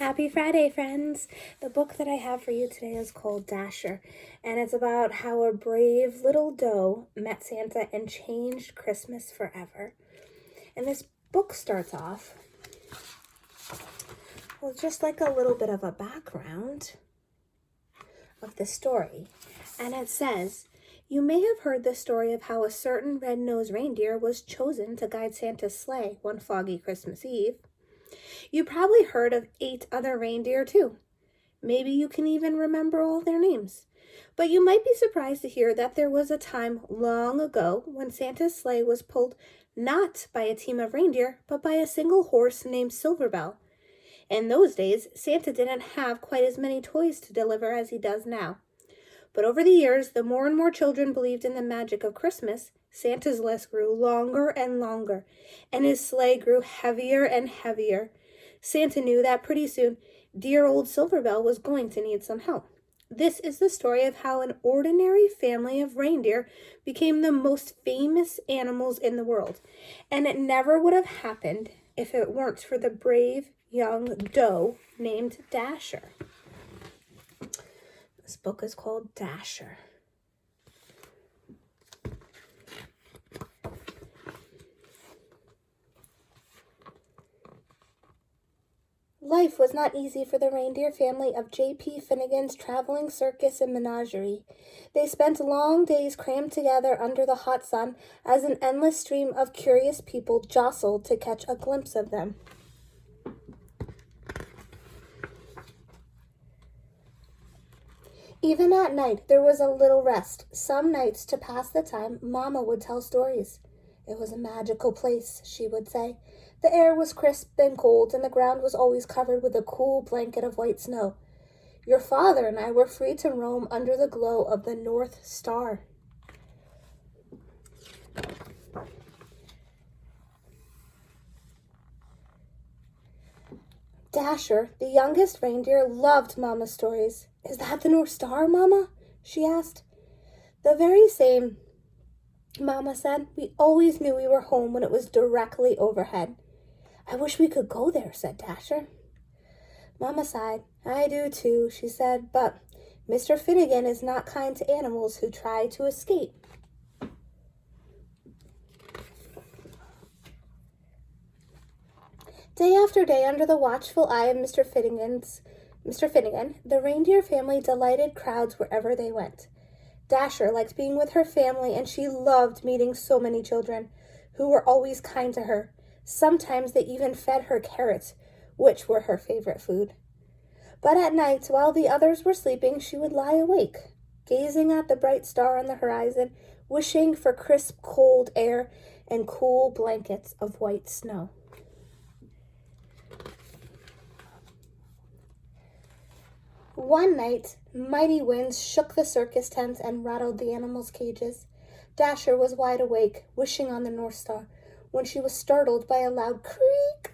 Happy Friday, friends! The book that I have for you today is called Dasher, and it's about how a brave little doe met Santa and changed Christmas forever. And this book starts off with just like a little bit of a background of the story. And it says, "You may have heard the story of how a certain red-nosed reindeer was chosen to guide Santa's sleigh one foggy Christmas Eve. You probably heard of 8 other reindeer too. Maybe you can even remember all their names. But you might be surprised to hear that there was a time long ago when Santa's sleigh was pulled not by a team of reindeer, but by a single horse named Silverbell. In those days, Santa didn't have quite as many toys to deliver as he does now. But over the years, the more and more children believed in the magic of Christmas, Santa's list grew longer and longer, and his sleigh grew heavier and heavier. Santa knew that pretty soon, dear old Silverbell was going to need some help. This is the story of how an ordinary family of reindeer became the most famous animals in the world. And it never would have happened if it weren't for the brave young doe named Dasher." This book is called Dasher. Life was not easy for the reindeer family of J.P. Finnegan's traveling circus and menagerie. They spent long days crammed together under the hot sun as an endless stream of curious people jostled to catch a glimpse of them. Even at night, there was a little rest. Some nights, to pass the time, Mama would tell stories. "It was a magical place," she would say. "The air was crisp and cold, and the ground was always covered with a cool blanket of white snow. Your father and I were free to roam under the glow of the North Star." Dasher, the youngest reindeer, loved Mama's stories. "Is that the North Star, Mama?" she asked. "The very same," Mama said. "We always knew we were home when it was directly overhead." "I wish we could go there," said Dasher. Mama sighed. "I do too," she said, "but Mr. Finnegan is not kind to animals who try to escape." Day after day, under the watchful eye of Mr. Finnegan, the reindeer family delighted crowds wherever they went. Dasher liked being with her family, and she loved meeting so many children who were always kind to her. Sometimes they even fed her carrots, which were her favorite food. But at night, while the others were sleeping, she would lie awake, gazing at the bright star on the horizon, wishing for crisp, cold air and cool blankets of white snow. One night, mighty winds shook the circus tent and rattled the animals' cages. Dasher was wide awake, wishing on the North Star, when she was startled by a loud creak.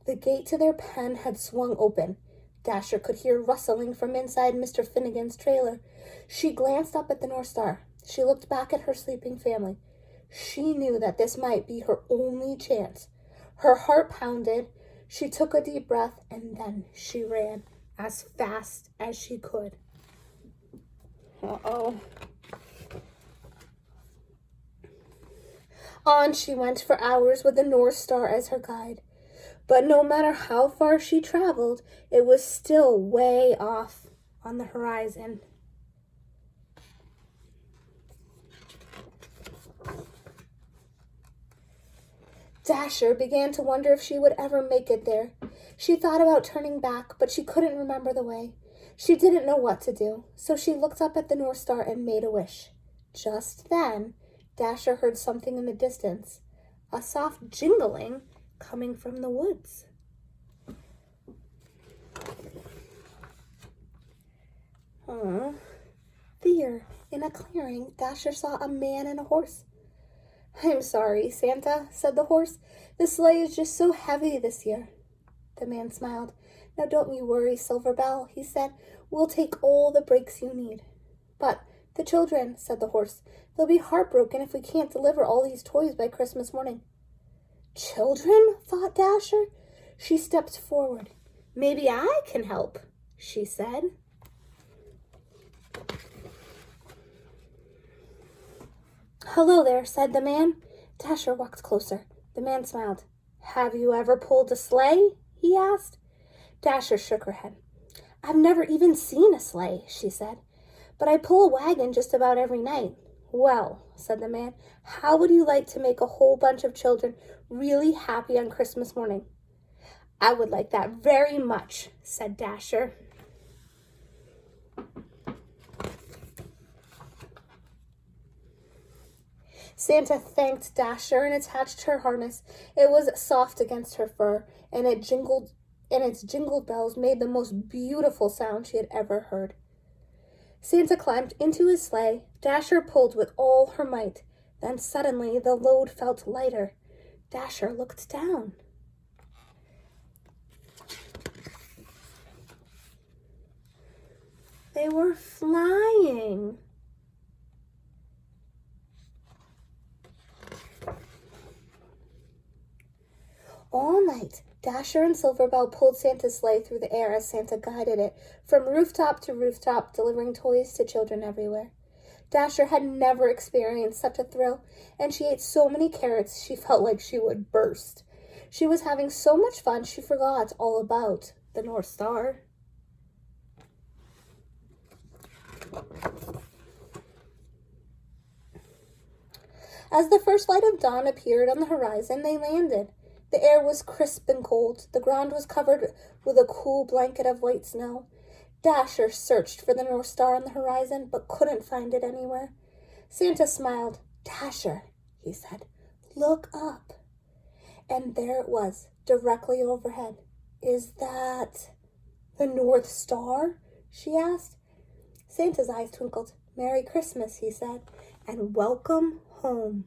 The gate to their pen had swung open. Dasher could hear rustling from inside Mr. Finnegan's trailer. She glanced up at the North Star. She looked back at her sleeping family. She knew that this might be her only chance. Her heart pounded. She took a deep breath, and then she ran as fast as she could. On she went for hours with the North Star as her guide. But no matter how far she traveled, it was still way off on the horizon. Dasher began to wonder if she would ever make it there. She thought about turning back, but she couldn't remember the way. She didn't know what to do, so she looked up at the North Star and made a wish. Just then, Dasher heard something in the distance, a soft jingling coming from the woods. There, in a clearing, Dasher saw a man and a horse. "I'm sorry, Santa," said the horse. "The sleigh is just so heavy this year." The man smiled. "Now don't you worry, Silverbell," he said. "We'll take all the breaks you need." "But the children," said the horse. "They'll be heartbroken if we can't deliver all these toys by Christmas morning." "Children?" thought Dasher. She stepped forward. Maybe I can help, she said. Hello there, said the man. Dasher walked closer. The man smiled. Have you ever pulled a sleigh? He asked. Dasher shook her head. I've never even seen a sleigh, she said, but I pull a wagon just about every night. Well, said the man, how would you like to make a whole bunch of children really happy on Christmas morning? I would like that very much, said Dasher. Santa thanked Dasher and attached her harness. It was soft against her fur, and its jingled bells made the most beautiful sound she had ever heard. Santa climbed into his sleigh. Dasher pulled with all her might. Then suddenly the load felt lighter. Dasher looked down. They were flying. All night, Dasher and Silverbell pulled Santa's sleigh through the air as Santa guided it, from rooftop to rooftop, delivering toys to children everywhere. Dasher had never experienced such a thrill, and she ate so many carrots she felt like she would burst. She was having so much fun she forgot all about the North Star. As the first light of dawn appeared on the horizon, they landed. The air was crisp and cold. The ground was covered with a cool blanket of white snow. Dasher searched for the North Star on the horizon, but couldn't find it anywhere. Santa smiled. Dasher, he said, look up. And there it was, directly overhead. Is that the North Star? She asked. Santa's eyes twinkled. Merry Christmas, he said, and welcome home.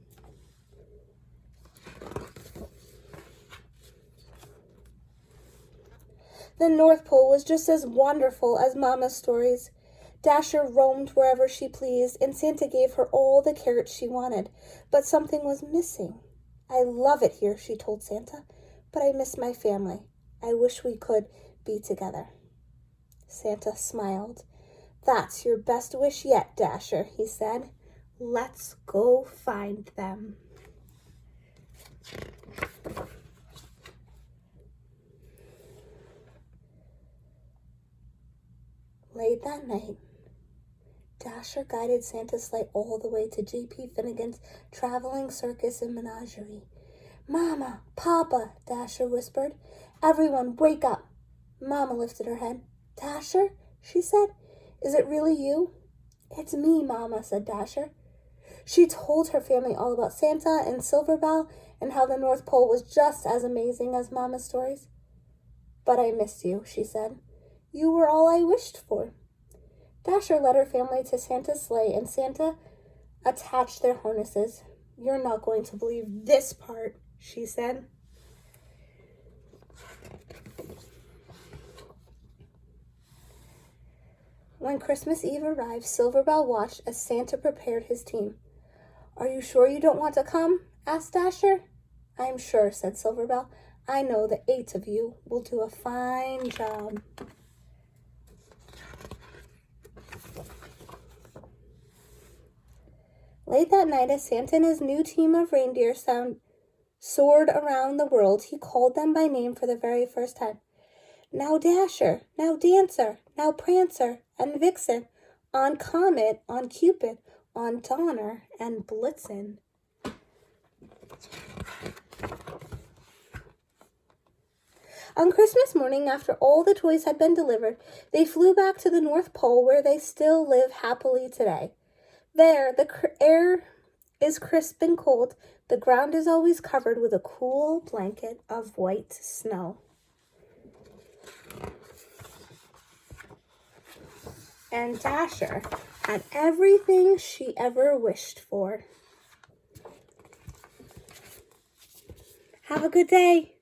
The North Pole was just as wonderful as Mama's stories. Dasher roamed wherever she pleased, and Santa gave her all the carrots she wanted. But something was missing. I love it here, she told Santa, but I miss my family. I wish we could be together. Santa smiled. That's your best wish yet, Dasher, he said. Let's go find them. Late that night, Dasher guided Santa's sleigh all the way to J.P. Finnegan's traveling circus and menagerie. Mama, Papa, Dasher whispered. Everyone, wake up. Mama lifted her head. Dasher, she said, is it really you? It's me, Mama, said Dasher. She told her family all about Santa and Silverbell and how the North Pole was just as amazing as Mama's stories. But I missed you, she said. You were all I wished for. Dasher led her family to Santa's sleigh, and Santa attached their harnesses. You're not going to believe this part, she said. When Christmas Eve arrived, Silverbell watched as Santa prepared his team. Are you sure you don't want to come? Asked Dasher. I am sure, said Silverbell. I know the 8 of you will do a fine job. Late that night, as Santa and his new team of reindeer soared around the world, he called them by name for the very first time. Now Dasher, now Dancer, now Prancer and Vixen, on Comet, on Cupid, on Donner and Blitzen. On Christmas morning, after all the toys had been delivered, they flew back to the North Pole, where they still live happily today. There, the air is crisp and cold. The ground is always covered with a cool blanket of white snow. And Dasher had everything she ever wished for. Have a good day.